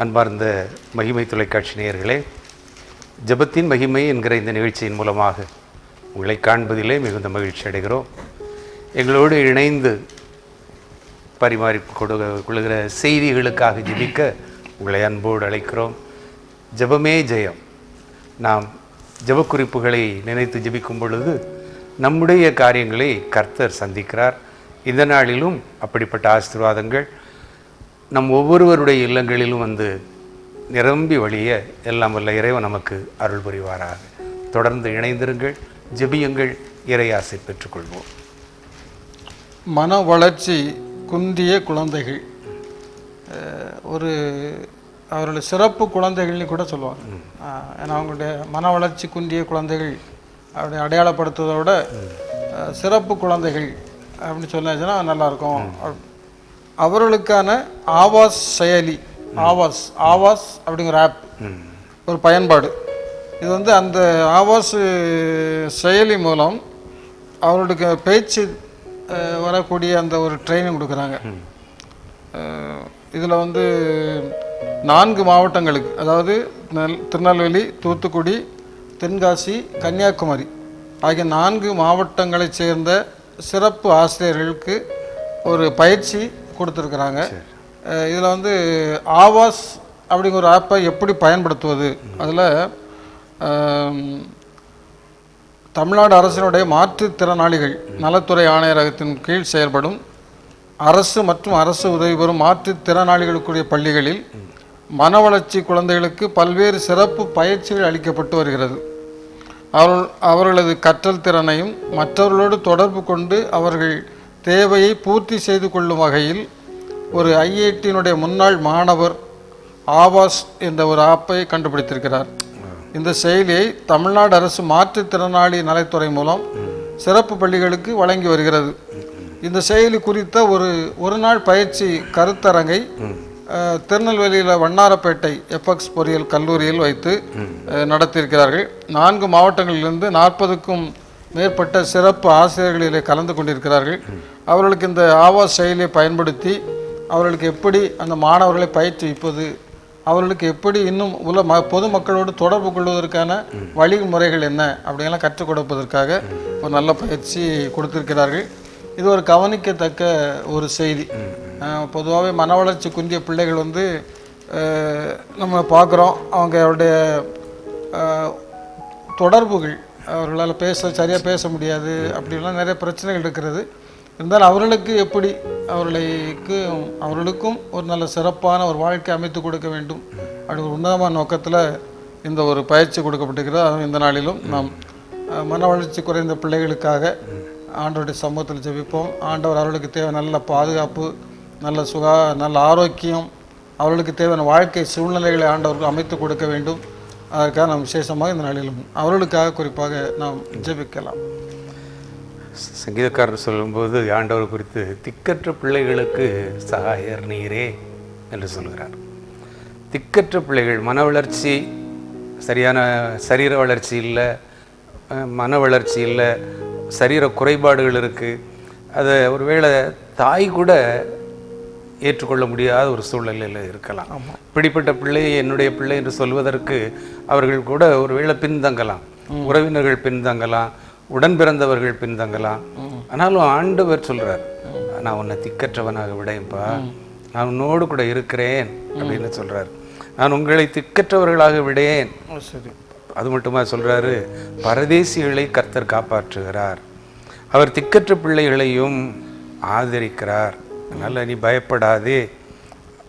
அன்பார்ந்த மகிமை தொலைக்காட்சி நேயர்களே, ஜெபத்தின் மகிமை என்கிற இந்த நிகழ்ச்சியின் மூலமாக உங்களை காண்பதிலே மிகுந்த மகிழ்ச்சி அடைகிறோம். எங்களோடு இணைந்து கொள்ளுகிற செய்திகளுக்காக ஜெபிக்க உங்களை அன்போடு அழைக்கிறோம். ஜெபமே ஜெயம். நாம் ஜெப குறிப்புகளை நினைத்து ஜெபிக்கும் பொழுது நம்முடைய காரியங்களை கர்த்தர் சந்திக்கிறார். இந்த நாளிலும் அப்படிப்பட்ட ஆசீர்வாதங்கள் நம் ஒவ்வொருவருடைய இல்லங்களிலும் வந்து நிரம்பி வழிய எல்லாம் வல்ல இறைவன் நமக்கு அருள் புரிவாராக. தொடர்ந்து இணைந்திருங்கள், ஜெபியுங்கள், இறையாசை பெற்றுக்கொள்வோம். மன வளர்ச்சி குன்றிய குழந்தைகள் அவர்களுடைய சிறப்பு குழந்தைகள்னு கூட சொல்லுவாங்க. ஏன்னா அவங்களுடைய மன வளர்ச்சி குன்றிய குழந்தைகள் அப்படி அடையாளப்படுத்துவதை விட சிறப்பு குழந்தைகள் அப்படின்னு சொன்னாச்சுன்னா நல்லாயிருக்கும். அவர்களுக்கான ஆவாஸ் செயலி, ஆவாஸ் அப்படிங்கிற ஆப் ஒரு பயன்பாடு. இது வந்து அந்த ஆவாஸ் செயலி மூலம் அவர்களுக்கு பேச்சு வரக்கூடிய அந்த ஒரு ட்ரைனிங் கொடுக்குறாங்க. இதில் வந்து 4 மாவட்டங்களுக்கு, அதாவது திருநெல்வேலி, தூத்துக்குடி, தென்காசி, கன்னியாகுமரி ஆகிய 4 மாவட்டங்களைச் சேர்ந்த சிறப்பு ஆசிரியர்களுக்கு ஒரு பயிற்சி கொடுத்துருக்குறாங்க. இதில் வந்து ஆவாஸ் அப்படிங்கிற ஒரு ஆப்பை எப்படி பயன்படுத்துவது, அதில் தமிழ்நாடு அரசினுடைய மாற்றுத்திறனாளிகள் நலத்துறை ஆணையரகத்தின் கீழ் செயல்படும் அரசு மற்றும் அரசு உதவி பெறும் மாற்றுத்திறனாளிகளுக்குரிய பள்ளிகளில் மன வளர்ச்சி குழந்தைகளுக்கு பல்வேறு சிறப்பு பயிற்சிகள் அளிக்கப்பட்டு வருகிறது. அவர்களது கற்றல் திறனையும் மற்றவர்களோடு தொடர்பு கொண்டு அவர்கள் தேவையை பூர்த்தி செய்து கொள்ளும் வகையில் ஒரு ஐஐடியினுடைய முன்னாள் மாணவர் ஆவாஸ் என்ற ஒரு ஆப்பை கண்டுபிடித்திருக்கிறார். இந்த செயலியை தமிழ்நாடு அரசு மாற்றுத்திறனாளி நலத்துறை மூலம் சிறப்பு பள்ளிகளுக்கு வழங்கி வருகிறது. இந்த செயலி குறித்த ஒரு நாள் பயிற்சி கருத்தரங்கை திருநெல்வேலியில் வண்ணாரப்பேட்டை எஃப்எக்ஸ் பொறியியல் கல்லூரியில் வைத்து நடத்தியிருக்கிறார்கள். 4 மாவட்டங்களிலிருந்து 40க்கும் மேற்பட்ட சிறப்பு ஆசிரியர்களிலே கலந்து கொண்டிருக்கிறார்கள். அவர்களுக்கு இந்த ஆவாஸ் செயலியை பயன்படுத்தி அவர்களுக்கு எப்படி அந்த மாணவர்களை பயிற்றுவிப்பது, அவர்களுக்கு எப்படி இன்னும் பொதுமக்களோடு தொடர்பு கொள்வதற்கான வழிமுறைகள் என்ன அப்படிங்கெல்லாம் கற்றுக் கொடுப்பதற்காக ஒரு நல்ல பயிற்சி கொடுத்திருக்கிறார்கள். இது ஒரு கவனிக்கத்தக்க ஒரு செய்தி. பொதுவாகவே மன வளர்ச்சி குன்றிய பிள்ளைகள் வந்து நம்ம பார்க்குறோம், அவங்களுடைய தொடர்புகள், அவர்களால் சரியாக பேச முடியாது, அப்படிலாம் நிறைய பிரச்சனைகள் இருக்கிறது. இருந்தாலும் அவர்களுக்கு எப்படி அவர்களுக்கும் ஒரு நல்ல சிறப்பான ஒரு வாழ்க்கை அமைத்து கொடுக்க வேண்டும் அப்படி ஒரு உன்னதமான நோக்கத்தில் இந்த ஒரு பயிற்சி கொடுக்கப்பட்டிருக்கிறது. அதுவும் இந்த நாளிலும் நாம் மன வளர்ச்சி குறைந்த பிள்ளைகளுக்காக ஆண்டவருடைய சமூகத்தில் ஜெபிப்போம். ஆண்டவர் அவர்களுக்கு தேவை நல்ல பாதுகாப்பு, நல்ல ஆரோக்கியம், அவர்களுக்கு தேவையான வாழ்க்கை சூழ்நிலைகளை ஆண்டவருக்கு அமைத்து கொடுக்க வேண்டும். அதற்காக நாம் விசேஷமாக இந்த நாளிலும் அவர்களுக்காக குறிப்பாக நாம் ஜெபிக்கலாம். சங்கீதக்காரர் சொல்லும்போது ஆண்டவர் குறித்து திக்கற்ற பிள்ளைகளுக்கு சகாயர் நீரே என்று சொல்கிறார். திக்கற்ற பிள்ளைகள், மன வளர்ச்சி சரியான சரீர வளர்ச்சி இல்லை, மன வளர்ச்சி இல்லை, சரீர குறைபாடுகள் இருக்குது. அதை ஒருவேளை தாய் கூட ஏற்றுக்கொள்ள முடியாத ஒரு சூழ்நிலையில் இருக்கலாம். இப்படிப்பட்ட பிள்ளை என்னுடைய பிள்ளை என்று சொல்வதற்கு அவர்கள் கூட ஒருவேளை பின்தங்கலாம், உறவினர்கள் பின்தங்கலாம், உடன் பிறந்தவர்கள் பின்தங்கலாம். ஆனாலும் ஆண்டவர் சொல்கிறார், நான் உன்னை திக்கற்றவனாக விடேன்ப்பா, நான் உன்னோடு கூட இருக்கிறேன் அப்படின்னு சொல்கிறார். நான் உங்களை திக்கற்றவர்களாக விடேன். சரி, அது மட்டுமா சொல்கிறாரு, பரதேசிகளை கர்த்தர் காப்பாற்றுகிறார், அவர் திக்கற்ற பிள்ளைகளையும் ஆதரிக்கிறார், அதனால் நீ பயப்படாதே.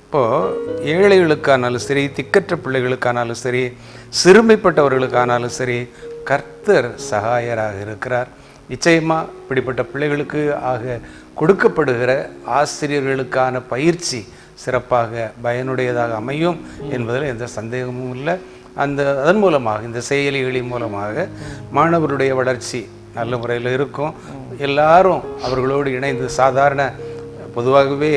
இப்போது ஏழைகளுக்கானாலும் சரி, திக்கற்ற பிள்ளைகளுக்கானாலும் சரி, சிறுமைப்பட்டவர்களுக்கானாலும் சரி, கர்த்தர் சகாயராக இருக்கிறார். நிச்சயமாக இப்படிப்பட்ட பிள்ளைகளுக்கு கொடுக்கப்படுகிற ஆசிரியர்களுக்கான பயிற்சி சிறப்பாக பயனுடையதாக அமையும் என்பதில் எந்த சந்தேகமும் இல்லை. அதன் மூலமாக, இந்த செயலிகளின் மூலமாக மாணவருடைய வளர்ச்சி நல்ல முறையில் இருக்கும். எல்லாரும் அவர்களோடு இணைந்து பொதுவாகவே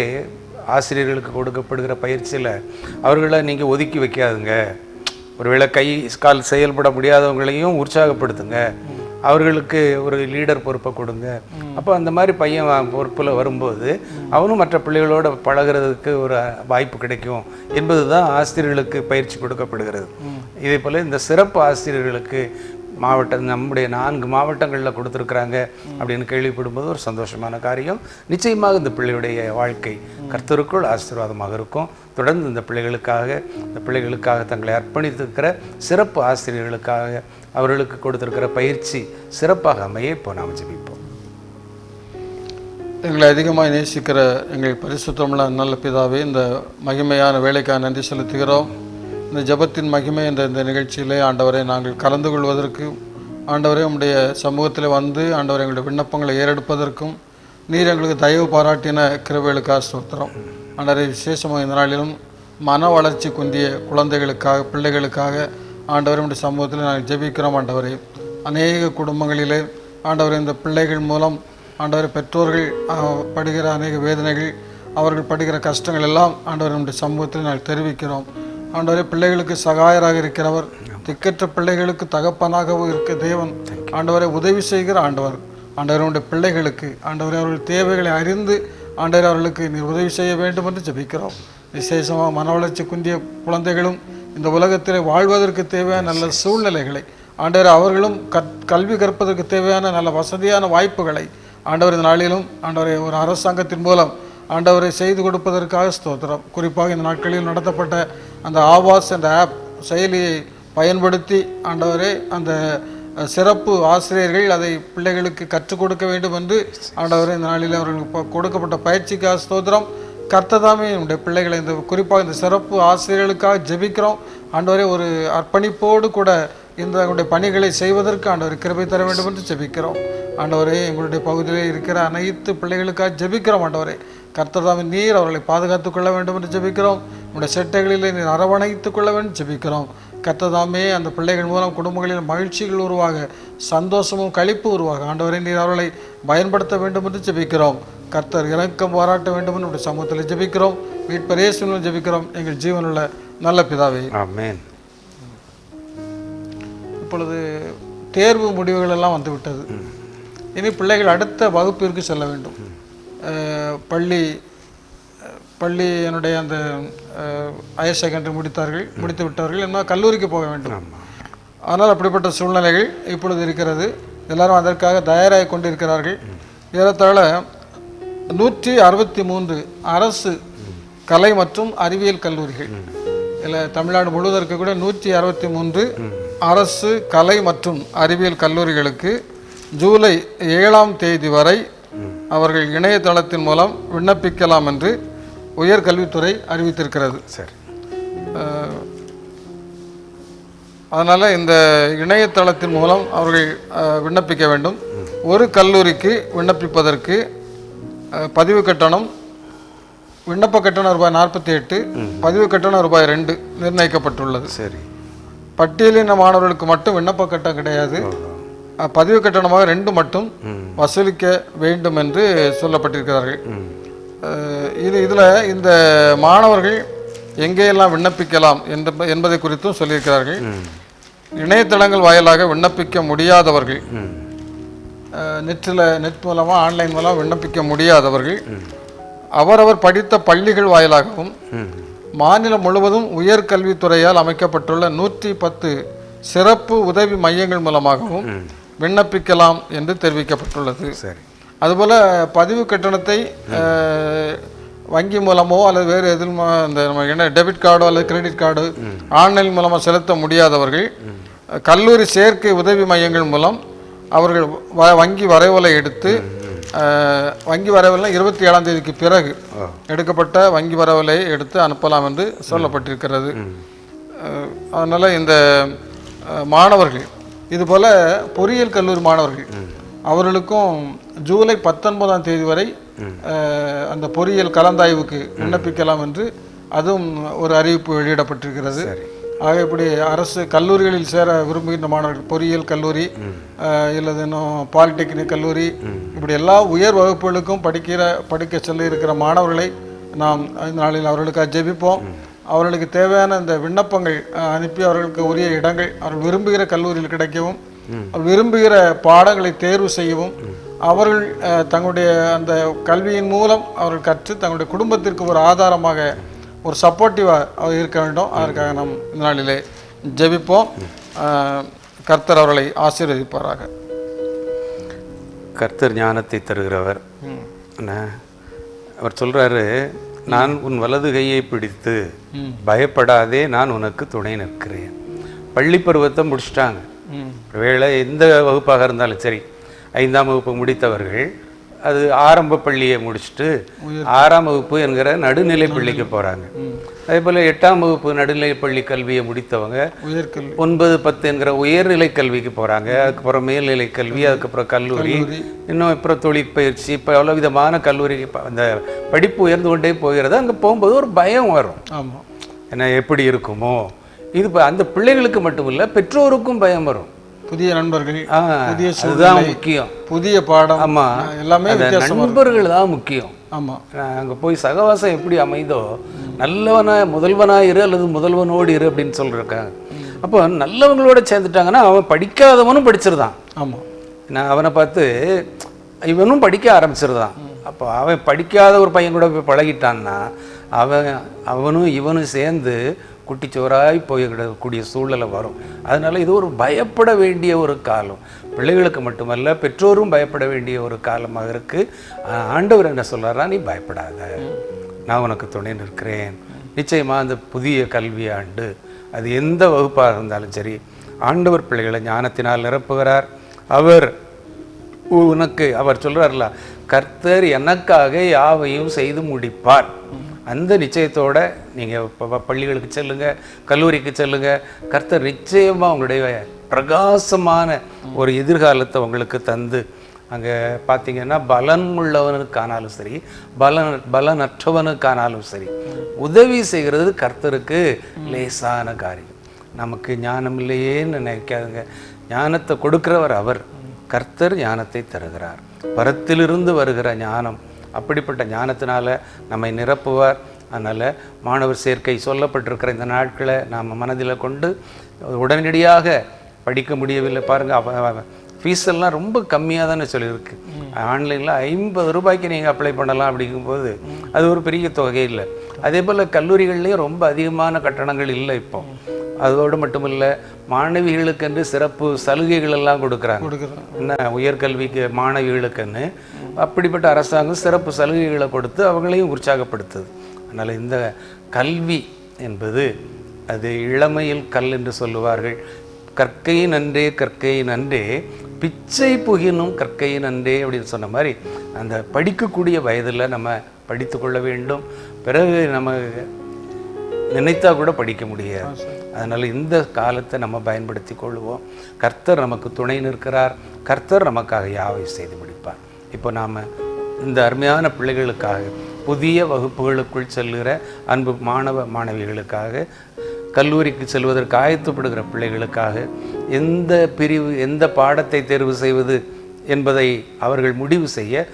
ஆசிரியர்களுக்கு கொடுக்கப்படுகிற பயிற்சியில் அவர்களை நீங்கள் ஒதுக்கி வைக்காதுங்க. ஒருவேளை கை கால் செயல்பட முடியாதவங்களையும் உற்சாகப்படுத்துங்க. அவர்களுக்கு ஒரு லீடர் பொறுப்பை கொடுங்க. அப்போ அந்த மாதிரி பையன் பொறுப்பில் வரும்போது அவனும் மற்ற பிள்ளைகளோட பழகிறதுக்கு ஒரு வாய்ப்பு கிடைக்கும் என்பது தான் ஆசிரியர்களுக்கு பயிற்சி கொடுக்கப்படுகிறது. இதே போல் இந்த சிறப்பு ஆசிரியர்களுக்கு நம்முடைய 4 மாவட்டங்களில் கொடுத்துருக்குறாங்க அப்படின்னு கேள்விப்படும்போது ஒரு சந்தோஷமான காரியம். நிச்சயமாக இந்த பிள்ளையுடைய வாழ்க்கை கர்த்தருக்குள் ஆசீர்வாதமாக இருக்கும். தொடர்ந்து இந்த பிள்ளைகளுக்காக தங்களை அர்ப்பணித்திருக்கிற சிறப்பு ஆசிரியர்களுக்காக அவர்களுக்கு கொடுத்திருக்கிற பயிற்சி சிறப்பாக அமைய இப்போ நாம் ஜெபிப்போம். எங்களை அதிகமாக நேசிக்கிற எங்கள் பரிசுத்தமுள்ள நல்ல பிதாவே, இந்த மகிமையான வேலைக்காக நன்றி செலுத்துகிறோம். இந்த ஜெபத்தின் மகிமை இந்த நிகழ்ச்சியிலே ஆண்டவரை நாங்கள் கலந்து கொள்வதற்கு, ஆண்டவரே உம்முடைய சமூகத்தில் வந்து ஆண்டவரை எங்களுடைய விண்ணப்பங்களை ஏறெடுப்பதற்கும் நீர் எங்களுக்கு தயவு பாராட்டின கிருபைகளுக்காக ஸ்தோத்திரம். ஆண்டவரை விசேஷமாக இந்த நாளிலும் மன வளர்ச்சி குந்திய குழந்தைகளுக்காக, பிள்ளைகளுக்காக ஆண்டவரை உடைய சமூகத்தில் நாங்கள் ஜெபிக்கிறோம். ஆண்டவரை அநேக குடும்பங்களிலே ஆண்டவரை இந்த பிள்ளைகள் மூலம் ஆண்டவரை பெற்றோர்கள் படுகிற அநேக வேதனைகள், அவர்கள் படுகிற கஷ்டங்கள் எல்லாம் ஆண்டவரை நம்முடைய சமூகத்தில் நாங்கள் தெரிவிக்கிறோம். ஆண்டவரே, பிள்ளைகளுக்கு சகாயராக இருக்கிறவர், திக்கற்ற பிள்ளைகளுக்கு தகப்பனாகவும் இருக்க தேவன் ஆண்டவரை உதவி செய்கிற ஆண்டவர். ஆண்டவருடைய பிள்ளைகளுக்கு ஆண்டவரை அவர்கள் தேவைகளை அறிந்து ஆண்டவரை அவர்களுக்கு நீர் உதவி செய்ய வேண்டும் என்று ஜெபிக்கிறோம். விசேஷமாக மன வளர்ச்சி குந்திய குழந்தைகளும் இந்த உலகத்தில் வாழ்வதற்கு தேவையான நல்ல சூழ்நிலைகளை ஆண்டவரை அவர்களும் கல்வி கற்பதற்கு தேவையான நல்ல வசதியான வாய்ப்புகளை ஆண்டவர் இந்த நாளிலும் ஆண்டவரை ஒரு அரசாங்கத்தின் மூலம் ஆண்டவரை செய்து கொடுப்பதற்காக ஸ்தோத்திரம். குறிப்பாக இந்த நாட்களில் நடத்தப்பட்ட அந்த ஆவாஸ் என்ற ஆப் செயலியை பயன்படுத்தி ஆண்டவரே அந்த சிறப்பு ஆசிரியர்கள் அதை பிள்ளைகளுக்கு கற்றுக் கொடுக்க வேண்டும் என்று ஆண்டவரே இந்த நாளில் அவர்களுக்கு கொடுக்கப்பட்ட பயிற்சிக்காக ஸ்தோத்திரம். கர்த்ததாமே நம்முடைய பிள்ளைகளை இந்த குறிப்பாக இந்த சிறப்பு ஆசிரியர்களுக்காக ஜெபிக்கிறோம். ஆண்டவரே, ஒரு அர்ப்பணிப்போடு கூட இந்த பணிகளை செய்வதற்கு ஆண்டவர் கிருபை தர வேண்டும் என்று ஜெபிக்கிறோம். ஆண்டவரே, எங்களுடைய பகுதியில் இருக்கிற அனைத்து பிள்ளைகளுக்காக ஜெபிக்கிறோம். ஆண்டவரே, கர்த்தர்தாமே நீர் அவர்களை பாதுகாத்துக் கொள்ள வேண்டும் என்று ஜெபிக்கிறோம். நம்முடைய செட்டைகளிலே நீர் அரவணைத்துக் கொள்ள வேண்டும் ஜெபிக்கிறோம். கர்த்தர்தாமே அந்த பிள்ளைகள் மூலம் குடும்பங்களில் மகிழ்ச்சிகள் உருவாக, சந்தோஷமும் களிப்பு உருவாக ஆண்டவரே நீர் அவர்களை பயன்படுத்த வேண்டும் என்று ஜெபிக்கிறோம். கர்த்தர் இரக்கம் பாராட்ட வேண்டும் என்று நம்முடைய சமூகத்தில் ஜெபிக்கிறோம். மீட்பர் இயேசுவின் ஜெபிக்கிறோம் எங்கள் ஜீவனுள்ள நல்ல பிதாவே, ஆமென். இப்பொழுது தேர்வு முடிவுகள் எல்லாம் வந்துவிட்டது. இனி பிள்ளைகள் அடுத்த வகுப்பிற்கு செல்ல வேண்டும். பள்ளி என்னுடைய அந்த ஹையர் செகண்டரி முடித்து விட்டார்கள், என்ன கல்லூரிக்கு போக வேண்டும். ஆனால் அப்படிப்பட்ட சூழ்நிலைகள் இப்பொழுது இருக்கிறது. எல்லாரும் அதற்காக தயாராகி கொண்டிருக்கிறார்கள். ஏறத்தாழ 163 அரசு கலை மற்றும் அறிவியல் கல்லூரிகள், இல்லை தமிழ்நாடு முழுவதும் இருக்கக்கூட 163 அரசு கலை மற்றும் அறிவியல் கல்லூரிகளுக்கு ஜூலை 7ஆம் தேதி வரை அவர்கள் இணையதளத்தின் மூலம் விண்ணப்பிக்கலாம் என்று உயர்கல்வித்துறை அறிவித்திருக்கிறது. சரி, அதனால் இந்த இணையதளத்தின் மூலம் அவர்கள் விண்ணப்பிக்க வேண்டும். ஒரு கல்லூரிக்கு விண்ணப்பிப்பதற்கு பதிவு கட்டணம், விண்ணப்ப கட்டணம் ரூபாய் 48, பதிவு கட்டணம் ரூபாய் 2 நிர்ணயிக்கப்பட்டுள்ளது. சரி, பட்டியலின மாணவர்களுக்கு மட்டும் விண்ணப்ப கட்டணம் கிடையாது, பதிவு கட்டணமாக 2 மட்டும் வசூலிக்க வேண்டும் என்று சொல்லப்பட்டிருக்கிறார்கள். இதில் இந்த மாணவர்கள் எங்கேயெல்லாம் விண்ணப்பிக்கலாம் என்பதை குறித்தும் சொல்லியிருக்கிறார்கள். இணையதளங்கள் வாயிலாக விண்ணப்பிக்க முடியாதவர்கள், நெட் மூலமாக ஆன்லைன் மூலம் விண்ணப்பிக்க முடியாதவர்கள் அவரவர் படித்த பள்ளிகள் வாயிலாகவும் மாநிலம் முழுவதும் உயர்கல்வித்துறையால் அமைக்கப்பட்டுள்ள 110 சிறப்பு உதவி மையங்கள் மூலமாகவும் விண்ணப்பிக்கலாம் என்று தெரிவிக்கப்பட்டுள்ளது. சரி, அதுபோல் பதிவு கட்டணத்தை வங்கி மூலமோ அல்லது வேறு எதில் இந்த டெபிட் கார்டோ அல்லது கிரெடிட் கார்டு ஆன்லைன் மூலமாக செலுத்த முடியாதவர்கள் கல்லூரி சேர்க்கை உதவி மையங்கள் மூலம் அவர்கள் வங்கி வரைவலை எடுத்து, வங்கி வரவில்லை 27ஆம் தேதிக்கு பிறகு எடுக்கப்பட்ட வங்கி வரவில்லை எடுத்து அனுப்பலாம் என்று சொல்லப்பட்டிருக்கிறது. அதனால் இந்த மாணவர்கள், இதுபோல் பொறியியல் கல்லூரி மாணவர்கள் அவர்களுக்கும் ஜூலை 19ஆம் தேதி வரை அந்த பொறியியல் கலந்தாய்வுக்கு விண்ணப்பிக்கலாம் என்று அதுவும் ஒரு அறிவிப்பு வெளியிடப்பட்டிருக்கிறது. ஆக இப்படி அரசு கல்லூரிகளில் சேர விரும்புகின்ற மாணவர்கள், பொறியியல் கல்லூரி இல்லது இன்னும் பாலிடெக்னிக் கல்லூரி, இப்படி எல்லா உயர் வகுப்புகளுக்கும் படிக்க செல்ல இருக்கிற மாணவர்களை நாம் இந்த நாளில் அவர்களுக்காக ஜெபிப்போம். அவர்களுக்கு தேவையான இந்த விண்ணப்பங்கள் அனுப்பி அவர்களுக்கு உரிய இடங்கள் அவர்கள் விரும்புகிற கல்லூரியில் கிடைக்கவும், விரும்புகிற பாடங்களை தேர்வு செய்யவும் அவர்கள் தங்களுடைய அந்த கல்வியின் மூலம் அவர்கள் கற்று தங்களுடைய குடும்பத்திற்கு ஒரு ஆதாரமாக ஒரு சப்போர்ட்டிவாக இருக்க வேண்டும். அதற்காக நாம் இந்த நாளிலே ஜெபிப்போம். கர்த்தர் அவர்களை ஆசீர்வதிப்பாராக. கர்த்தர் ஞானத்தை தருகிறவர். அவர் சொல்றாரு, நான் உன் வலது கையை பிடித்து பயப்படாதே, நான் உனக்கு துணை நிற்கிறேன். பள்ளி பருவத்தை முடிச்சிட்டாங்க. ஒருவேளை எந்த வகுப்பாக இருந்தாலும் சரி, 5ஆம் வகுப்பு முடித்தவர்கள் அது ஆரம்ப பள்ளியை முடிச்சுட்டு 6ஆம் வகுப்பு என்கிற நடுநிலை பள்ளிக்கு போகிறாங்க. அதே போல் 8ஆம் வகுப்பு நடுநிலை பள்ளி கல்வியை முடித்தவங்க 9, 10 என்கிற உயர்நிலை கல்விக்கு போகிறாங்க. அதுக்கப்புறம் மேல்நிலை கல்வி, அதுக்கப்புறம் கல்லூரி, இன்னும் அப்புறம் தொழிற்பயிற்சி, இப்போ எவ்வளோ விதமான கல்லூரி அந்த படிப்பு உயர்ந்து கொண்டே போகிறது. அங்கே போகும்போது ஒரு பயம் வரும். ஆமாம், ஏன்னா எப்படி இருக்குமோ இது. அந்த பிள்ளைகளுக்கு மட்டும் இல்லை, பெற்றோருக்கும் பயம் வரும். புதிய நண்பர்கள், புதிய அதுதான் முக்கியம். புதிய பாடம், ஆமாம், எல்லாமே நண்பர்கள் தான் முக்கியம். ஆமாம், அங்கே போய் சகவாசம் எப்படி அமைதோ, முதல்வனாக இரு அல்லது முதல்வனோடு இரு அப்படின்னு சொல்லியிருக்காங்க. அப்போ நல்லவங்களோட சேர்ந்துட்டாங்கன்னா அவன் படிக்காதவனும் படிச்சிருந்தான். ஆமாம், நான் அவனை பார்த்து இவனும் படிக்க ஆரம்பிச்சிருந்தான். அப்போ அவன் படிக்காத ஒரு பையன் கூட போய் பழகிட்டான்னா அவனும் இவனும் சேர்ந்து குட்டிச்சோராய் போய்விடக்கூடிய சூழ்நிலை வரும். அதனால் இது ஒரு பயப்பட வேண்டிய ஒரு காலம். பிள்ளைகளுக்கு மட்டுமல்ல, பெற்றோரும் பயப்பட வேண்டிய ஒரு காலமாக இருக்குது. ஆண்டவர் என்ன சொல்கிறாரா, நீ பயப்படாத, நான் உனக்கு துணை நிற்கிறேன். நிச்சயமாக அந்த புதிய கல்வி ஆண்டு அது எந்த வகுப்பாக இருந்தாலும் சரி, ஆண்டவர் பிள்ளைகளை ஞானத்தினால் நிரப்புகிறார். அவர் சொல்கிறார்ல, கர்த்தர் எனக்காக யாவையும் செய்து முடிப்பார். அந்த நிச்சயத்தோடு நீங்கள் இப்போ பள்ளிகளுக்கு செல்லுங்கள், கல்லூரிக்கு செல்லுங்கள். கர்த்தர் நிச்சயமாக உங்களுடைய பிரகாசமான ஒரு எதிர்காலத்தை உங்களுக்கு தந்து, அங்கே பார்த்தீங்கன்னா பலன் உள்ளவனுக்கானாலும் சரி, பலனற்றவனுக்கானாலும் சரி, உதவி செய்கிறது கர்த்தருக்கு லேசான காரியம். நமக்கு ஞானம் இல்லையேன்னு நினைக்காதுங்க. ஞானத்தை கொடுக்கிறவர் அவர். கர்த்தர் ஞானத்தை தருகிறார். பரத்திலிருந்து வருகிற ஞானம், அப்படிப்பட்ட ஞானத்தினால நம்மை நிரப்புவார். அதனால் மாணவர் சேர்க்கை சொல்லப்பட்டிருக்கிற இந்த நாட்களை நாம் மனதில் கொண்டு உடனடியாக படிக்க முடியவில்லை பாருங்கள். ஃபீஸெல்லாம் ரொம்ப கம்மியாக தானே சொல்லியிருக்கு. ஆன்லைனில் 50 ரூபாய்க்கு நீங்கள் அப்ளை பண்ணலாம். அப்படிங்கும்போது அது ஒரு பெரிய தொகை இல்லை. அதே போல் கல்லூரிகள்லேயும் ரொம்ப அதிகமான கட்டணங்கள் இல்லை இப்போ. அதோடு மட்டும் இல்லை, மாணவிகளுக்கென்று சிறப்பு சலுகைகள் எல்லாம் கொடுக்குறாங்க. என்ன, உயர்கல்விக்கு மாணவிகளுக்குன்னு அப்படிப்பட்ட அரசாங்கம் சிறப்பு சலுகைகளை கொடுத்து அவங்களையும் உற்சாகப்படுத்துது. அதனால் இந்த கல்வி என்பது அது இளமையில் கல் என்று சொல்லுவார்கள். கற்கை நன்றே கற்கை நன்றே பிச்சை புகினும் கற்கை நன்றே அப்படின்னு சொன்ன மாதிரி அந்த படிக்கக்கூடிய வயதில் நம்ம படித்து கொள்ள வேண்டும். பிறகு நம்ம நினைத்தா கூட படிக்க முடியாது. அதனால் இந்த காலத்தை நம்ம பயன்படுத்தி கொள்வோம். கர்த்தர் நமக்கு துணை நிற்கிறார். கர்த்தர் நமக்காக யாவை செய்து முடிப்பார். இப்போ நாம் இந்த அருமையான பிள்ளைகளுக்காக, புதிய வகுப்புகளுக்குள் செல்கிற அன்பு மாணவ மாணவிகளுக்காக, கல்லூரிக்கு செல்வதற்கு ஆயத்தப்படுகிற பிள்ளைகளுக்காக, எந்த பிரிவு எந்த பாடத்தை தேர்வு செய்வது என்பதை அவர்கள் முடிவு செய்ய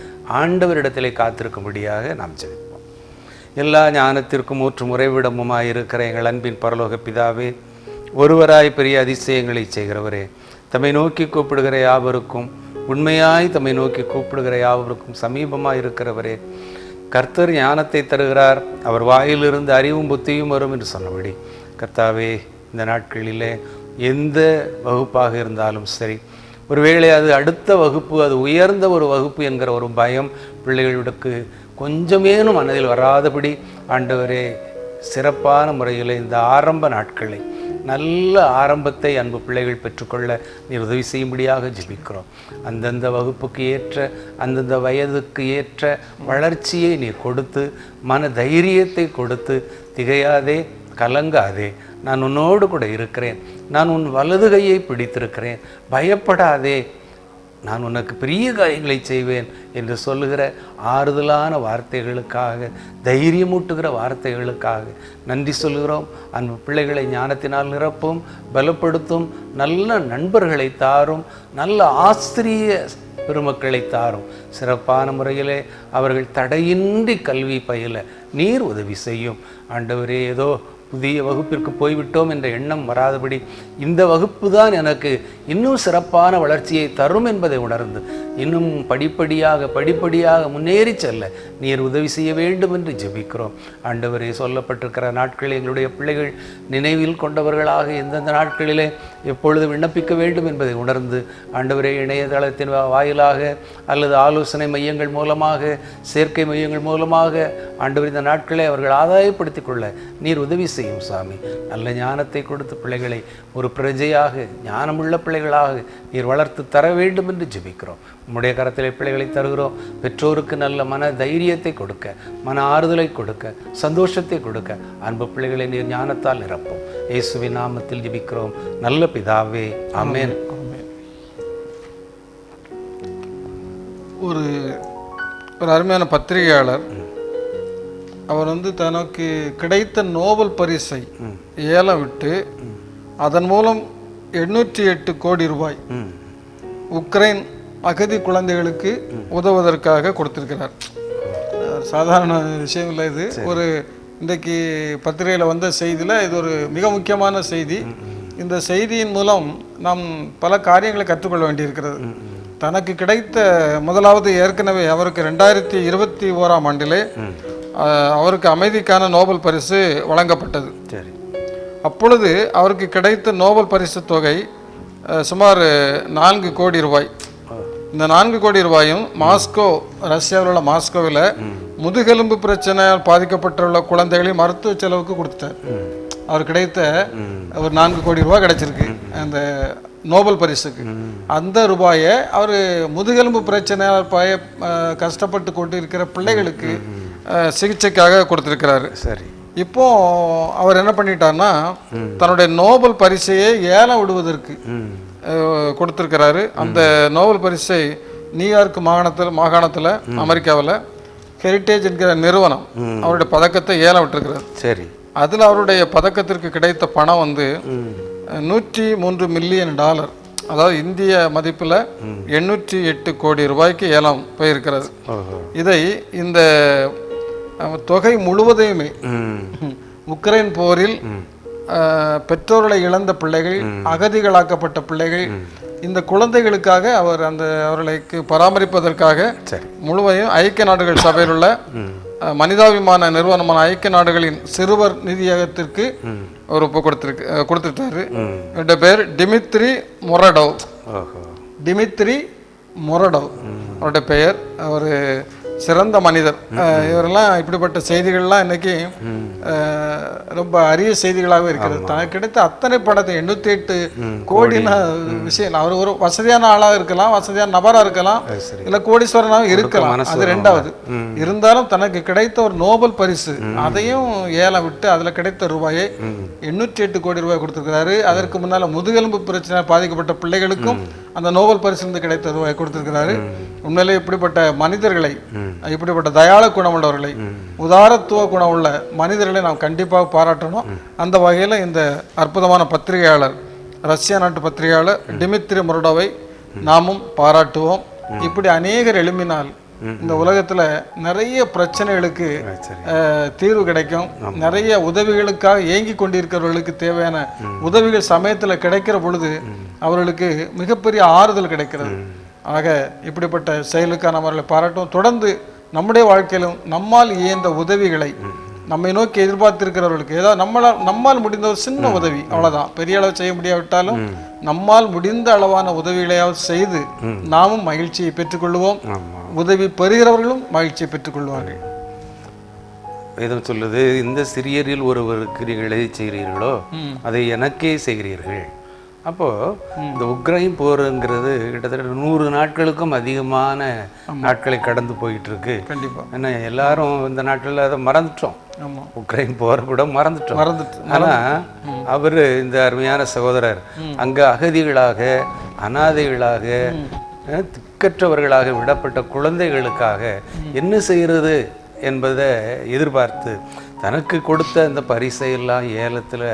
ஆண்டவரிடத்திலே காத்திருக்கும்படியாக நாம் ஜெபிப்போம். எல்லா ஞானத்திற்கும் ஊற்று முறைவிடமுமாயிருக்கிற எங்கள் அன்பின் பரலோக பிதாவே, ஒருவராய் பெரிய அதிசயங்களை செய்கிறவரே, தம்மை நோக்கி கூப்பிடுகிற யாவருக்கும், உண்மையாய் தம்மை நோக்கி கூப்பிடுகிற யாவருக்கும் சமீபமாக இருக்கிறவரே, கர்த்தர் ஞானத்தை தருகிறார், அவர் வாயிலிருந்து அறிவும் புத்தியும் வரும் என்று சொன்னபடி, கர்த்தாவே, இந்த நாட்களிலே எந்த வகுப்பாக இருந்தாலும் சரி, ஒருவேளை அது அடுத்த வகுப்பு, அது உயர்ந்த ஒரு வகுப்பு என்கிற ஒரு பயம் பிள்ளைகளுக்கு கொஞ்சமேனும் மனதில் வராதபடி ஆண்டவரே சிறப்பான முறையில் இந்த ஆரம்ப நாட்களை, நல்ல ஆரம்பத்தை அன்பு பிள்ளைகள் பெற்றுக்கொள்ள நீர் உதவி செய்யும்படியாக ஜெபிக்கிறோம். அந்தந்த வகுப்புக்கு ஏற்ற, அந்தந்த வயதுக்கு ஏற்ற வளர்ச்சியை நீர் கொடுத்து, மன தைரியத்தை கொடுத்து, திகையாதே, கலங்காதே, நான் உன்னோடு கூட இருக்கிறேன், நான் உன் வலது கையை பிடித்திருக்கிறேன், பயப்படாதே, நான் உனக்கு பெரிய காரியங்களை செய்வேன் என்று சொல்லுகிற ஆறுதலான வார்த்தைகளுக்காக, தைரியமூட்டுகிற வார்த்தைகளுக்காக நன்றி சொல்கிறோம். அன்பு பிள்ளைகளை ஞானத்தினால் நிரப்பும், பலப்படுத்தும், நல்ல நண்பர்களை தாரும், நல்ல ஆசிரிய பெருமக்களை தாரும். சிறப்பான முறையிலே அவர்கள் தடையின்றி கல்வி பயில நீர் உதவி செய்யும். ஆண்டவரே, ஏதோ புதிய வகுப்பிற்கு போய்விட்டோம் என்ற எண்ணம் வராதபடி இந்த வகுப்பு தான் எனக்கு இன்னும் சிறப்பான வளர்ச்சியை தரும் என்பதை உணர்ந்து இன்னும் படிப்படியாக முன்னேறி செல்ல நீர் உதவி செய்ய வேண்டும் என்று ஜெபிக்கிறோம். ஆண்டவரே, சொல்லப்பட்டிருக்கிற நாட்களில் எங்களுடைய பிள்ளைகள் நினைவில் கொண்டவர்களாக எந்தெந்த நாட்களிலே எப்பொழுது விண்ணப்பிக்க வேண்டும் என்பதை உணர்ந்து ஆண்டவரே, இணையதளத்தின் வாயிலாக அல்லது ஆலோசனை மையங்கள் மூலமாக, சேர்க்கை மையங்கள் மூலமாக ஆண்டவர் இந்த நாட்களை அவர்கள் ஆதாயப்படுத்திக் கொள்ள நீர் உதவி செய்யும் சாமி. நல்ல ஞானத்தை கொடுத்து பிள்ளைகளை ஒரு பிரஜையாக, ஞானமுள்ள பிள்ளைகளாக நீர் வளர்த்து தர வேண்டும் என்று ஜெபிக்கிறோம். உம்முடைய கரத்திலே பிள்ளைகளை தருகிறோம். பெற்றோருக்கு நல்ல மன தைரியத்தை கொடுக்க, மன ஆறுதலை கொடுக்க, சந்தோஷத்தை கொடுக்க அன்பு பிள்ளைகளை நீர் ஞானத்தால் நிரப்பும். இயேசுவின் நாமத்தில் ஜெபிக்கிறோம் நல்ல பிதாவே, ஆமென். ஒரு அருமையான பத்திரிகையாளர், அவர் தனக்கு கிடைத்த நோபல் பரிசை ஏலம் விட்டு அதன் மூலம் 808 கோடி ரூபாய் உக்ரைன் அகதி குழந்தைகளுக்கு உதவுவதற்காக கொடுத்திருக்கிறார். சாதாரண விஷயம் இல்லை இது. ஒரு இன்றைக்கு பத்திரிகையில் வந்த செய்தியில் இது ஒரு மிக முக்கியமான செய்தி. இந்த செய்தியின் மூலம் நாம் பல காரியங்களை கற்றுக்கொள்ள வேண்டியிருக்கிறது. தனக்கு கிடைத்த முதலாவது, ஏற்கனவே அவருக்கு 2021ஆம் ஆண்டிலே அவருக்கு அமைதிக்கான நோபல் பரிசு வழங்கப்பட்டது. அப்பொழுது அவருக்கு கிடைத்த நோபல் பரிசு தொகை சுமார் 4 கோடி ரூபாய். இந்த 4 கோடி ரூபாயும் மாஸ்கோ, ரஷ்யாவில் உள்ள மாஸ்கோவில் முதுகெலும்பு பிரச்சனையால் பாதிக்கப்பட்டுள்ள குழந்தைகளையும் மருத்துவ செலவுக்கு கொடுத்துட்டார். அவர் கிடைத்த ஒரு 4 கோடி ரூபாய் கிடைச்சிருக்கு அந்த நோபல் பரிசுக்கு. அந்த ரூபாயை அவர் முதுகெலும்பு பிரச்சனையால் கஷ்டப்பட்டு கொண்டு இருக்கிற பிள்ளைகளுக்கு சிகிச்சைக்காக கொடுத்துருக்கிறாரு. சரி, இப்போ அவர் என்ன பண்ணிட்டார்னா, தன்னுடைய நோபல் பரிசையை ஏலம் விடுவதற்கு கொடுத்துருக்கிறாரு. அந்த நோபல் பரிசை நியூயார்க் மாகாணத்தில் அமெரிக்காவில் ஹெரிட்டேஜ் என்கிற நிறுவனம் அவருடைய பதக்கத்தை ஏலம் விட்டுருக்கிறார். சரி, அதில் அவருடைய பதக்கத்திற்கு கிடைத்த பணம் $103 மில்லியன், அதாவது இந்திய மதிப்பில் 808 கோடி ரூபாய்க்கு ஏலம் போயிருக்கிறது. இதை இந்த தொகை முழுவதையுமே உக்ரைன் போரில் பெற்றோர்களை இழந்த பிள்ளைகள், அகதிகளாக்கப்பட்ட பிள்ளைகள், இந்த குழந்தைகளுக்காக அவர்களுக்கு பராமரிப்பதற்காக முழுவதையும் ஐக்கிய நாடுகள் சபையில் உள்ள மனிதாபிமான நிறுவனமான ஐக்கிய நாடுகளின் சிறுவர் நிதியகத்திற்கு ஒரு கொடுத்துட்டாரு. இவருடைய பேர் டிமித்ரி மொரடோவ். அவருடைய பெயர். அவர் சிறந்த மனிதர். இவரெல்லாம் இப்படிப்பட்ட செய்திகள்லாம் இன்னைக்கு ரொம்ப அரிய செய்திகளாகவே இருக்கிறது. தனக்கு கிடைத்த அத்தனை பணத்தை 808 கோடினா விஷயம். அவர் ஒரு வசதியான ஆளாக இருக்கலாம், வசதியான நபராக இருக்கலாம், இல்லை கோடீஸ்வரனாக இருக்கலாம், அது ரெண்டாவது. இருந்தாலும் தனக்கு கிடைத்த ஒரு நோபல் பரிசு, அதையும் ஏலம் விட்டு அதில் கிடைத்த ரூபாயை 808 கோடி ரூபாய் கொடுத்துருக்கிறாரு. அதற்கு முன்னால் முதுகெலும்பு பிரச்சனை பாதிக்கப்பட்ட பிள்ளைகளுக்கும் அந்த நோபல் பரிசிலிருந்து கிடைத்த ரூபாய் கொடுத்திருக்கிறாரு. உண்மையிலே இப்படிப்பட்ட மனிதர்களை, இப்படிப்பட்ட தயாள குணமுள்ளவர்களை, உதாரத்துவ குணமுள்ள மனிதர்களை நாம் கண்டிப்பாக பாராட்டணும். அந்த வகையில் இந்த அற்புதமான பத்திரிகையாளர், ரஷ்யா நாட்டு பத்திரிகையாளர் டிமித்ரி மொரடோவை நாமும் பாராட்டுவோம். இப்படி அநேகர் எழுப்பினால் இந்த உலகத்துல நிறைய பிரச்சனைகளுக்கு தீர்வு கிடைக்கும். நிறைய உதவிகளுக்காக ஏங்கி கொண்டிருக்கிறவர்களுக்கு தேவையான உதவிகள் சமயத்துல கிடைக்கிற பொழுது அவர்களுக்கு மிகப்பெரிய ஆறுதல் கிடைக்கிறது. ஆக இப்படிப்பட்ட செயலுக்காக நம்ம அவர்களை பாராட்டும். தொடர்ந்து நம்முடைய வாழ்க்கையிலும் நம்மால் இயன்ற உதவிகளை, நம்மை நோக்கி எதிர்பார்த்திருக்கிறவர்களுக்கு ஏதாவது நம்மால் முடிந்த ஒரு சின்ன உதவி, அவ்வளவுதான், பெரிய அளவு செய்ய முடியாவிட்டாலும் நம்மால் முடிந்த அளவான உதவிகளையாவது செய்து நாமும் மகிழ்ச்சியை பெற்றுக்கொள்வோம். உதவி பெறுகிறவர்களும் மகிழ்ச்சியை பெற்றுக்கொள்வார்கள். வேதம் சொல்லுது, இந்த சிறியரில் ஒருவருக்கு நீங்கள் எதை செய்கிறீர்களோ அதை எனக்கே செய்கிறீர்கள். அப்போது இந்த உக்ரைன் போருங்கிறது கிட்டத்தட்ட 100 நாட்களுக்கும் அதிகமான நாட்களை கடந்து போயிட்டு இருக்கு. கண்டிப்பாக. ஏன்னா எல்லாரும் இந்த நாட்களில் அதை மறந்துட்டோம். உக்ரைன் போரை கூட மறந்துட்டோம். ஆனால் அவர், இந்த அருமையான சகோதரர், அங்கே அகதிகளாக, அனாதைகளாக, திக்கற்றவர்களாக விடப்பட்ட குழந்தைகளுக்காக என்ன செய்கிறது என்பதை எதிர்பார்த்து தனக்கு கொடுத்த அந்த பரிசையெல்லாம் ஏலத்தில்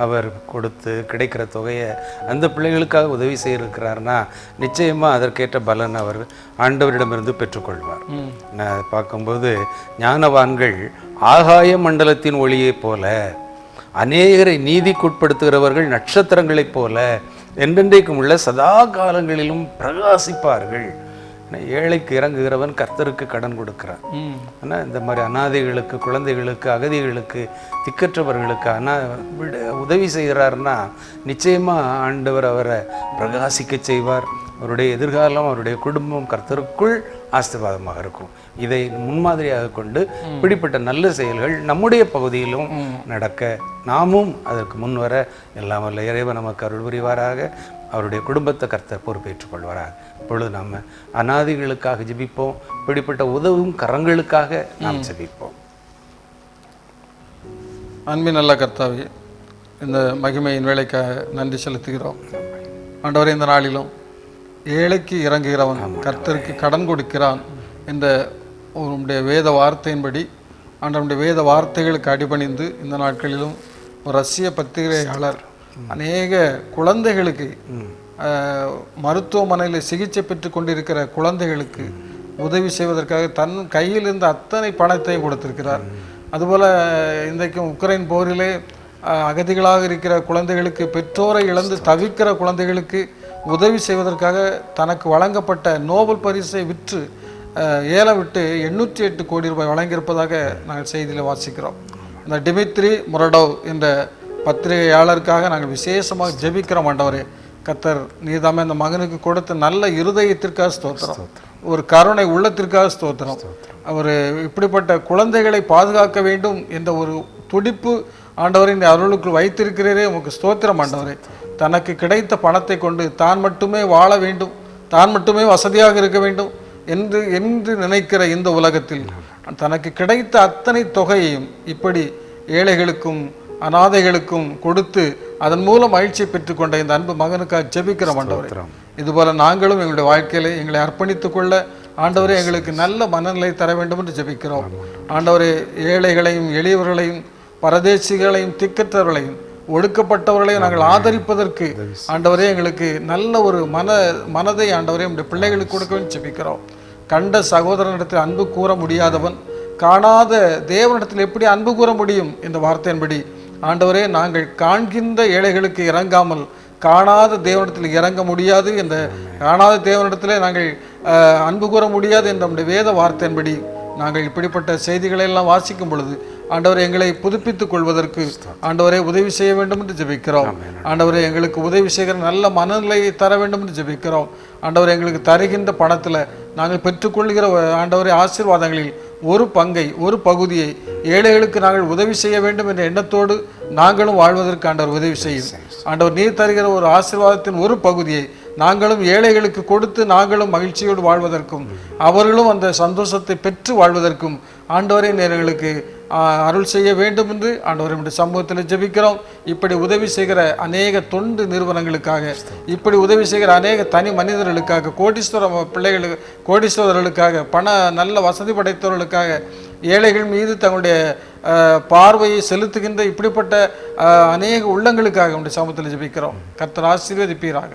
அவர் கொடுத்து கிடைக்கிற தொகையை அந்த பிள்ளைகளுக்காக உதவி செய்திருக்கிறார்னா நிச்சயமாக அதற்கேற்ற பலன் அவர் ஆண்டவரிடமிருந்து பெற்றுக்கொள்வார். நான் பார்க்கும்போது ஞானவான்கள் ஆகாய மண்டலத்தின் ஒளியை போல அநேகரை நீதிக்குட்படுத்துகிறவர்கள் நட்சத்திரங்களைப் போல என்றென்றைக்கும் உள்ள சதா காலங்களிலும் பிரகாசிப்பார்கள். ஏழைக்கு இறங்குகிறவன் கர்த்தருக்கு கடன் கொடுக்கிறான். ஆனால் இந்த மாதிரி அனாதைகளுக்கு, குழந்தைகளுக்கு, அகதிகளுக்கு, திக்கற்றவர்களுக்கு உதவி செய்கிறார்னா நிச்சயமாக ஆண்டவர் அவரை பிரகாசிக்க செய்வார். அவருடைய எதிர்காலம், அவருடைய குடும்பம் கர்த்தருக்குள் ஆசீர்வாதமாக இருக்கும். இதை முன்மாதிரியாக கொண்டு இப்படிப்பட்ட நல்ல செயல்கள் நம்முடைய பகுதியிலும் நடக்க நாமும் அதற்கு முன்வர எல்லாம் வல்ல இறைவன் நமக்கு அருள் புரிவாராக. அவருடைய குடும்பத்தை கர்த்தர் பொறுப்பேற்றுக் கொள்வாராக. இப்பொழுது நம்ம அனாதைகளுக்காக ஜெபிப்போம். இப்படிப்பட்ட உதவும் கரங்களுக்காக நாம் ஜெபிப்போம். அன்பின் நல்ல கர்த்தாவே, இந்த மகிமையின் வேலைக்காக நன்றி செலுத்துகிறோம். ஆண்டவரே, இந்த நாளிலும் ஏழைக்கு இறங்குகிறவன் கர்த்தருக்கு கடன் கொடுக்கிறான் என்ற உன்னுடைய வேத வார்த்தையின்படி ஆண்டவருடைய வேத வார்த்தைகளுக்கு அடிபணிந்து இந்த நாட்களிலும் ஒரு ரஷ்ய பத்திரிகையாளர் அநேக குழந்தைகளுக்கு மருத்துவமனையில் சிகிச்சை பெற்று கொண்டிருக்கிற குழந்தைகளுக்கு உதவி செய்வதற்காக தன் கையில் இருந்த அத்தனை பணத்தையும் கொடுத்திருக்கிறார். அதுபோல் இன்றைக்கும் உக்ரைன் போரிலே அகதிகளாக இருக்கிற குழந்தைகளுக்கு, பெற்றோரை இழந்து தவிக்கிற குழந்தைகளுக்கு உதவி செய்வதற்காக தனக்கு வழங்கப்பட்ட நோபல் பரிசை விற்று ஏலம் விட்டு 808 கோடி ரூபாய் வழங்கியிருப்பதாக நாங்கள் செய்தியில் வாசிக்கிறோம். இந்த டிமித்ரி முரடோவ் என்ற பத்திரிகையாளருக்காக நாங்கள் விசேஷமாக ஜெபிக்கிறோம். ஆண்டவரே, கர்த்தர் நீதாமே அந்த மகனுக்கு கொடுத்த நல்ல இருதயத்திற்காக ஸ்தோத்திரம், ஒரு கருணை உள்ளத்திற்காக ஸ்தோத்திரம். அவர் இப்படிப்பட்ட குழந்தைகளை பாதுகாக்க வேண்டும் என்ற ஒரு துடிப்பு ஆண்டவரை இந்த அருளுக்குள் வைத்திருக்கிறீரே, உமக்கு ஸ்தோத்திரம். ஆண்டவரே, தனக்கு கிடைத்த பணத்தை கொண்டு தான் மட்டுமே வாழ வேண்டும், தான் மட்டுமே வசதியாக இருக்க வேண்டும் என்று நினைக்கிற இந்த உலகத்தில் தனக்கு கிடைத்த அத்தனை தொகையையும் இப்படி ஏழைகளுக்கும் அனாதைகளுக்கும் கொடுத்து அதன் மூலம் மகிழ்ச்சியை பெற்றுக்கொண்ட இந்த அன்பு மகனுக்காக ஜெபிக்கிறோம். ஆண்டவரே, இதுபோல நாங்களும் எங்களுடைய வாழ்க்கையில எங்களை அர்ப்பணித்துக் கொள்ள ஆண்டவரே எங்களுக்கு நல்ல மனநிலை தர வேண்டும் என்று ஜெபிக்கிறோம். ஆண்டவரே, ஏழைகளையும் எளியவர்களையும் பரதேசிகளையும் திக்கற்றவர்களையும் ஒடுக்கப்பட்டவர்களையும் நாங்கள் ஆதரிப்பதற்கு ஆண்டவரே எங்களுக்கு நல்ல ஒரு மனதை ஆண்டவரே நம்முடைய பிள்ளைகளுக்கு கொடுக்க ஜெபிக்கிறோம். கண்ட சகோதரனிடத்தில் அன்பு கூற முடியாதவன் காணாத தேவனிடத்தில் எப்படி அன்பு கூற முடியும் என்ற வார்த்தையின்படி ஆண்டவரே, நாங்கள் காண்கின்ற ஏழைகளுக்கு இறங்காமல் காணாத தேவனிடத்தில் இறங்க முடியாது, என்ற காணாத தேவனிடத்திலே நாங்கள் அன்பு கூற முடியாது என்ற நம்முடைய வேத வார்த்தையின்படி நாங்கள் இப்படிப்பட்ட செய்திகளை எல்லாம் வாசிக்கும் பொழுது ஆண்டவரை எங்களை புதுப்பித்துக் கொள்வதற்கு ஆண்டவரை உதவி செய்ய வேண்டும் என்று ஜெபிக்கிறோம். ஆண்டவரை எங்களுக்கு உதவி செய்கிற நல்ல மனநிலையை தர வேண்டும் என்று ஜெபிக்கிறோம். ஆண்டவரை எங்களுக்கு தருகின்ற பணத்தில் நாங்கள் பெற்றுக்கொள்கிற ஆண்டவரை ஆசீர்வாதங்களில் ஒரு பங்கை, ஒரு பகுதியை ஏழைகளுக்கு நாங்கள் உதவி செய்ய வேண்டும் என்ற எண்ணத்தோடு நாங்களும் வாழ்வதற்கு ஆண்டவர் உதவி செய்யும். ஆண்டவர் நீர் தருகிற ஒரு ஆசீர்வாதத்தின் ஒரு பகுதியை நாங்களும் ஏழைகளுக்கு கொடுத்து நாங்களும் மகிழ்ச்சியோடு வாழ்வதற்கும் அவர்களும் அந்த சந்தோஷத்தை பெற்று வாழ்வதற்கும் ஆண்டவரே நேர்களுக்கு அருள் செய்ய வேண்டும் என்று ஆண்டவருடைய சமூகத்தில் ஜெபிக்கிறோம். இப்படி உதவி செய்கிற அநேக தொண்டு நிறுவனங்களுக்காக, இப்படி உதவி செய்கிற அநேக தனி மனிதர்களுக்காக, கோடீஸ்வரர்களுக்காக, நல்ல வசதி படைத்தவர்களுக்காக, ஏழைகள் மீது தங்களுடைய பார்வையை செலுத்துகின்ற இப்படிப்பட்ட அநேக உள்ளங்களுக்காக நம்முடைய சமூகத்தில் ஜெபிக்கிறோம். கர்த்தர் ஆசீர்வதிப்பீராக.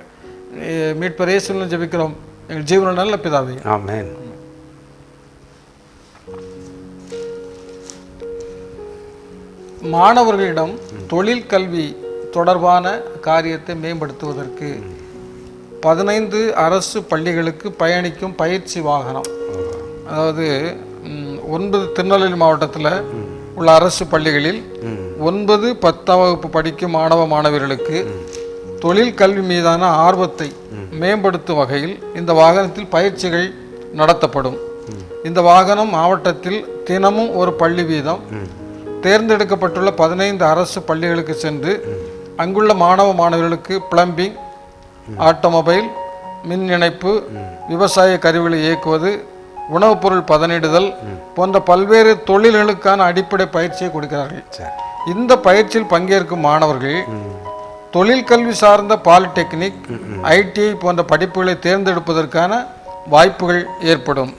மீட்பர் இயேசுவின் ஜெபிக்கிறோம் எங்கள் ஜீவன நல்ல பிதாவே, ஆமென். மாணவர்களிடம் தொழில் கல்வி தொடர்பான காரியத்தை மேம்படுத்துவதற்கு 15 அரசு பள்ளிகளுக்கு பயணிக்கும் பயிற்சி வாகனம், அதாவது 9 திருநெல்வேலி மாவட்டத்தில் உள்ள அரசு பள்ளிகளில் 9, 10ஆம் வகுப்பு படிக்கும் மாணவர்களுக்கு தொழில் கல்வி மீதான ஆர்வத்தை மேம்படுத்தும் வகையில் இந்த வாகனத்தில் பயிற்சிகள் நடத்தப்படும். இந்த வாகனம் மாவட்டத்தில் தினமும் ஒரு பள்ளி வீதம் தேர்ந்தெடுக்கப்பட்டுள்ள 15 அரசு பள்ளிகளுக்கு சென்று அங்குள்ள மாணவர்களுக்கு பிளம்பிங், ஆட்டோமொபைல், மின் இணைப்பு, விவசாய கருவிகளை இயக்குவது, உணவுப் பொருள் பதனிடுதல் போன்ற பல்வேறு தொழில்களுக்கான அடிப்படை பயிற்சியை கொடுக்கிறார்கள். இந்த பயிற்சியில் பங்கேற்கும் மாணவர்கள் தொழில் கல்வி சார்ந்த பாலிடெக்னிக், ITI போன்ற படிப்புகளை தேர்ந்தெடுப்பதற்கான வாய்ப்புகள் ஏற்படும்.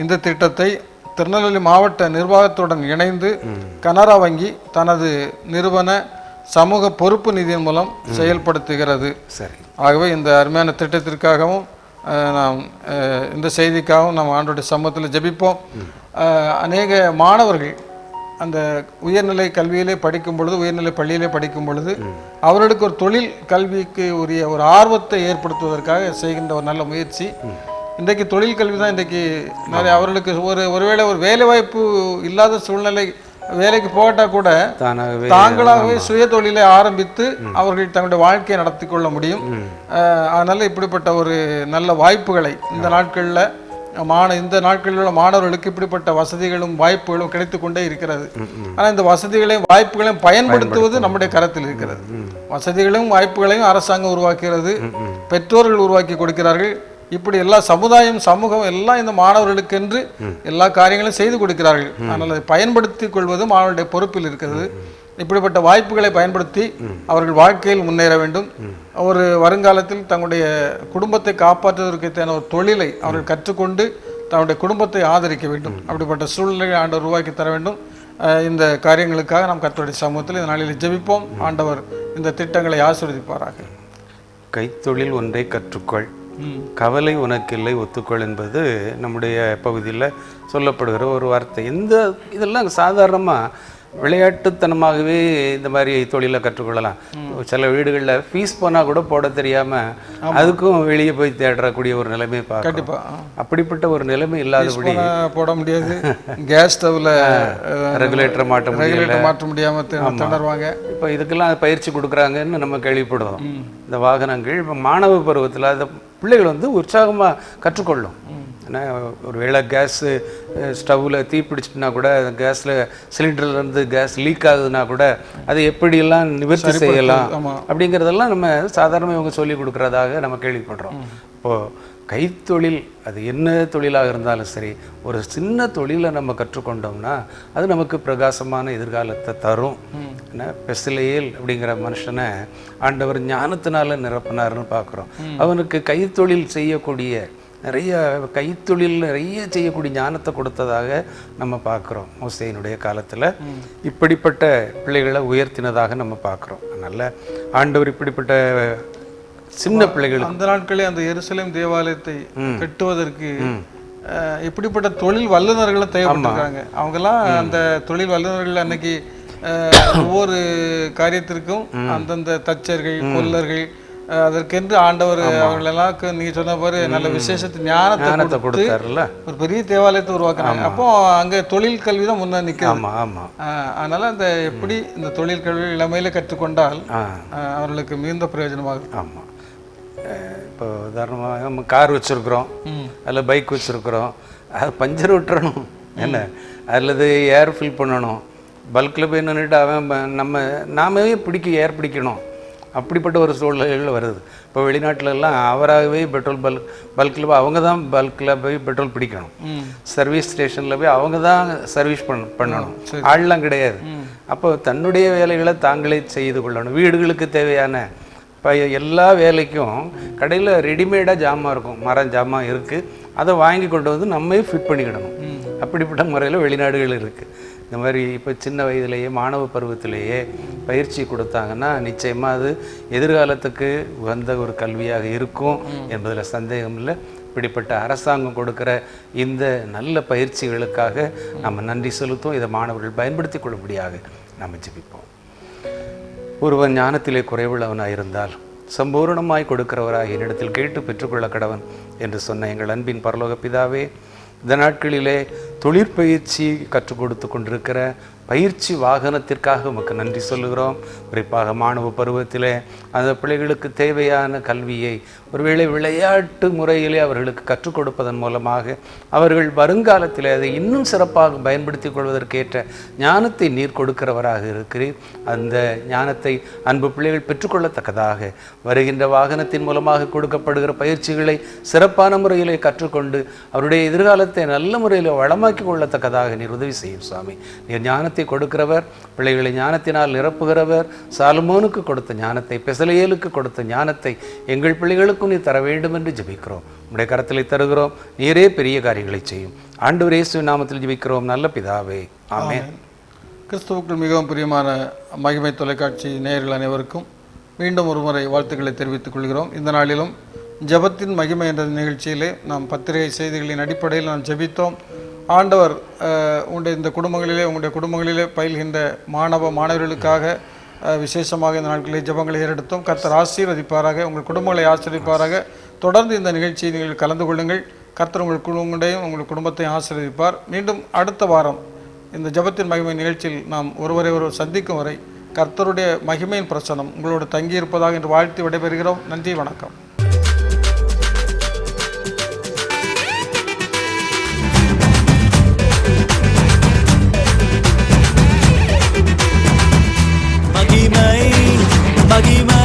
இந்த திட்டத்தை திருநெல்வேலி மாவட்ட நிர்வாகத்துடன் இணைந்து கனரா வங்கி தனது நிறுவன சமூக பொறுப்பு நிதியின் மூலம் செயல்படுத்துகிறது. ஆகவே இந்த அருமையான திட்டத்திற்காகவும் நாம் இந்த செய்திக்காகவும் நாம் ஆண்டோடைய சமூகத்தில் ஜெபிப்போம். அநேக மாணவர்கள் அந்த உயர்நிலை கல்வியிலே படிக்கும் பொழுது, உயர்நிலை பள்ளியிலே படிக்கும் பொழுது அவர்களுக்கு ஒரு தொழில் கல்விக்கு உரிய ஒரு ஆர்வத்தை ஏற்படுத்துவதற்காக செய்கின்ற ஒரு நல்ல முயற்சி. இன்றைக்கு தொழில் கல்வி தான் இன்றைக்கு நிறைய அவர்களுக்கு ஒருவேளை ஒரு வேலைவாய்ப்பு இல்லாத சூழ்நிலை, வேலைக்கு போகட்டால் கூட தாங்களாகவே சுய தொழிலை ஆரம்பித்து அவர்கள் தங்களுடைய வாழ்க்கையை நடத்தி கொள்ள முடியும். அதனால இப்படிப்பட்ட ஒரு நல்ல வாய்ப்புகளை இந்த நாட்களில் உள்ள மாணவர்களுக்கு இப்படிப்பட்ட வசதிகளும் வாய்ப்புகளும் கிடைத்து கொண்டே இருக்கிறது. ஆனால் இந்த வசதிகளையும் வாய்ப்புகளையும் பயன்படுத்துவது நம்முடைய கரத்தில் இருக்கிறது. வசதிகளையும் வாய்ப்புகளையும் அரசாங்கம் உருவாக்குகிறது, பெற்றோர்கள் உருவாக்கி கொடுக்கிறார்கள். இப்படி எல்லா சமூகம் எல்லாம் இந்த மாணவர்களுக்கென்று எல்லா காரியங்களும் செய்து கொடுக்கிறார்கள். ஆனால் அதை பயன்படுத்தி கொள்வது மாணவர்களுடைய பொறுப்பில் இருக்கிறது. இப்படிப்பட்ட வாய்ப்புகளை பயன்படுத்தி அவர்கள் வாழ்க்கையில் முன்னேற வேண்டும். ஒரு வருங்காலத்தில் தங்களுடைய குடும்பத்தை காப்பாற்றுவதற்கு தேவையான ஒரு தொழிலை அவர்கள் கற்றுக்கொண்டு தன்னுடைய குடும்பத்தை ஆதரிக்க வேண்டும். அப்படிப்பட்ட சூழ்நிலையை ஆண்டவர் உருவாக்கி தர வேண்டும். இந்த காரியங்களுக்காக நாம் கர்த்தருடைய சமூகத்தில் இந்த நாளில் ஜெபிப்போம். ஆண்டவர் இந்த திட்டங்களை ஆசீர்வதிப்பாராக. கைத்தொழில் ஒன்றை கற்றுக்கொள், கவலை உனக்கில்லை ஒத்துக்கொள் என்பது நம்முடைய பகுதியில் சொல்லப்படுகிற ஒரு வார்த்தை. இதெல்லாம் சாதாரணமாக விளையாட்டுத்தனமாகவே இந்த மாதிரி தொழிலை கற்றுக்கொள்ளலாம். சில வீடுகளில் ஃபீஸ் போனால் கூட போட தெரியாமல் அதுக்கும் வெளியே போய் தேடக்கூடிய ஒரு நிலைமை பார்க்க. அப்படிப்பட்ட ஒரு நிலைமை இல்லாதபடி போட முடியாது. கேஸ் ஸ்டவ்வில் ரெகுலேட்டர் மாற்ற முடியாமல் திணறுவாங்க. இப்போ இதுக்கெல்லாம் பயிற்சி கொடுக்குறாங்கன்னு நம்ம கேள்விப்படுவோம். இந்த வாகனங்கள் இப்போ மாணவ பருவத்தில் அந்த பிள்ளைகள் உற்சாகமாக கற்றுக்கொள்ளும். ஏன்னா ஒரு வேளை கேஸு ஸ்டவ்வில் தீ பிடிச்சிட்டுனா கூட கேஸில் சிலிண்டர்லேருந்து கேஸ் லீக் ஆகுதுன்னா கூட அதை எப்படியெல்லாம் நிவர்த்தி செய்யலாம் அப்படிங்கிறதெல்லாம் நம்ம சாதாரணமாக இவங்க சொல்லி கொடுக்குறதாக நம்ம கேள்விப்படுறோம். இப்போது கைத்தொழில் அது என்ன தொழிலாக இருந்தாலும் சரி, ஒரு சின்ன தொழிலை நம்ம கற்றுக்கொண்டோம்னா அது நமக்கு பிரகாசமான எதிர்காலத்தை தரும். ஏன்னா பெசிலேயேல் அப்படிங்கிற மனுஷனை ஆண்டவர் ஞானத்தினால நிரப்பினார்னு பார்க்குறோம். அவனுக்கு கைத்தொழில் செய்யக்கூடிய நிறைய செய்யக்கூடிய ஞானத்தை கொடுத்ததாக நம்ம பார்க்குறோம். மோசேயினுடைய காலத்தில் இப்படிப்பட்ட பிள்ளைகளை உயர்த்தினதாக நம்ம பார்க்குறோம். அதனால் ஆண்டவர் இப்படிப்பட்ட சின்ன பிள்ளைகள் அந்த நாட்களே அந்த எருசலேம் தேவாலயத்தை கட்டுவதற்கு இப்படிப்பட்ட தொழில் வல்லுநர்களை தேவைப்பட்டிருக்காங்க. அவங்கெல்லாம் அந்த தொழில் வல்லுநர்கள் அன்னைக்கு ஒவ்வொரு காரியத்திற்கும் அந்தந்த தச்சர்கள், கொல்லர்கள், அதற்கென்று ஆண்டவர் அவர்களெல்லாம் நீங்க சொன்ன பாரு நல்ல விசேஷத்து ஞானத்தை கொடுத்தாருல்ல, ஒரு பெரிய தேவாலயத்தை உருவாக்குறாங்க. அப்போ அங்க தொழில் கல்வி தான் முன்னே நிற்கும். அதனால அந்த எப்படி இந்த தொழில் கல்வி இளமையில கற்றுக்கொண்டால் அவர்களுக்கு மிகுந்த பிரயோஜனமாகும். ஆமாம். இப்போ உதாரணமாக நம்ம கார் வச்சுருக்குறோம், அதில் பைக் வச்சுருக்குறோம், அது பஞ்சர் விட்டுறணும் என்ன, அல்லது ஏர் ஃபில் பண்ணணும், பல்கில் போய் நின்றுட்டு அவன் நாமே ஏர் பிடிக்கணும். அப்படிப்பட்ட ஒரு சூழ்நிலைகள் வருது. இப்போ வெளிநாட்டிலெல்லாம் அவராகவே பெட்ரோல் பல்கில் போய் அவங்க தான் பல்கில் போய் பெட்ரோல் பிடிக்கணும். சர்வீஸ் ஸ்டேஷனில் போய் அவங்க தான் சர்வீஸ் பண்ணணும், ஆள்லாம் கிடையாது. அப்போ தன்னுடைய வேலைகளை தாங்களே செய்து கொள்ளணும். வீடுகளுக்கு தேவையான இப்போ எல்லா வேலைக்கும் கடையில் ரெடிமேடாக ஜாமான் இருக்கும், மரம் ஜாமான் இருக்குது, அதை வாங்கி கொண்டு வந்து நம்மே ஃபிட் பண்ணிக்கிடணும். அப்படிப்பட்ட முறையில் வெளிநாடுகள் இருக்குது. இந்த மாதிரி இப்போ சின்ன வயதிலேயே மாணவ பருவத்திலேயே பயிற்சி கொடுத்தாங்கன்னா நிச்சயமாக அது எதிர்காலத்துக்கு வந்த ஒரு கல்வியாக இருக்கும் என்பதில் சந்தேகம் இல்லை. இப்படிப்பட்ட அரசாங்கம் கொடுக்குற இந்த நல்ல பயிற்சிகளுக்காக நம்ம நன்றி செலுத்தும். இதை மாணவர்கள் பயன்படுத்தி கொள்ளும்படியாக நம்ம ஜெபிப்போம். ஒருவன் ஞானத்திலே குறைவுள்ளவனாக இருந்தால் சம்பூர்ணமாய் கொடுக்கிறவராக என்னிடத்தில் கேட்டு பெற்றுக்கொள்ள கடவன் என்று சொன்ன எங்கள் அன்பின் பரலோக பிதாவே, இந்த நாட்களிலே தொழிற்பயிற்சி கற்றுக் கொடுத்து கொண்டிருக்கிற பயிற்சி வாகனத்திற்காக உமக்கு நன்றி சொல்லுகிறோம். குறிப்பாக மாணவ பருவத்திலே அந்த பிள்ளைகளுக்கு தேவையான கல்வியை ஒருவேளை விளையாட்டு முறையிலே அவர்களுக்கு கற்றுக் கொடுப்பதன் மூலமாக அவர்கள் வருங்காலத்தில் அதை இன்னும் சிறப்பாக பயன்படுத்தி கொள்வதற்கேற்ற ஞானத்தை நீர் கொடுக்கிறவராக இருக்கிறீர். அந்த ஞானத்தை அன்பு பிள்ளைகள் பெற்றுக்கொள்ளத்தக்கதாக வருகின்ற வாகனத்தின் மூலமாக கொடுக்கப்படுகிற பயிற்சிகளை சிறப்பான முறையிலே கற்றுக்கொண்டு அவருடைய எதிர்காலத்தை நல்ல முறையில் வளமாக்கி கொள்ளத்தக்கதாக நீர் உதவி செய்யும் சுவாமி. நீர் ஞானத்தை கொடுக்கிறவர், பிள்ளைகளை ஞானத்தினால் நிரப்புகிறவர். சாலமோனுக்கு கொடுத்த ஞானத்தை, பெசலேயேலுக்கு கொடுத்த ஞானத்தை எங்கள் பிள்ளைகளுக்கும் நீ தர வேண்டும் என்று ஜெபிக்கிறோம். உடைய கரத்திலே தருகிறோம். நீரே பெரிய காரியங்களை செய்யும். ஆண்டவர் இயேசுவின் நாமத்தில் ஜெபிக்கிறோம் நல்ல பிதாவே, ஆமென். கிறிஸ்துவுக்குள் மிகவும் பிரியமான மகிமை தொலைக்காட்சி நேயர்கள் அனைவருக்கும் மீண்டும் ஒரு முறை வாழ்த்துக்களை தெரிவித்துக் கொள்கிறோம். இந்த நாளிலும் ஜெபத்தின் மகிமை என்ற நிகழ்ச்சியிலே நாம் பத்திரிகை செய்திகளின் அடிப்படையில் நாம் ஜெபித்தோம். ஆண்டவர் உங்களுடைய குடும்பங்களிலே பயில்கின்ற மாணவர்களுக்காக விசேஷமாக இந்த நாட்களில் ஜெபங்களை ஏறெடுத்தோம். கர்த்தர் ஆசீர்வதிப்பாராக, உங்கள் குடும்பங்களை ஆசீர்வதிப்பாராக. தொடர்ந்து இந்த நிகழ்ச்சியை நீங்கள் கலந்து கொள்ளுங்கள். கர்த்தர் உங்கள் குடும்பங்களையும் உங்கள் குடும்பத்தையும் ஆசீர்வதிப்பார். மீண்டும் அடுத்த வாரம் இந்த ஜெபத்தின் மகிமை நிகழ்ச்சியில் நாம் ஒருவரை சந்திக்கும் வரை கர்த்தருடைய மகிமையின் பிரசனம் உங்களோடு தங்கியிருப்பதாக என்று வாழ்த்து விடைபெறுகிறோம். நன்றி, வணக்கம். மகிமை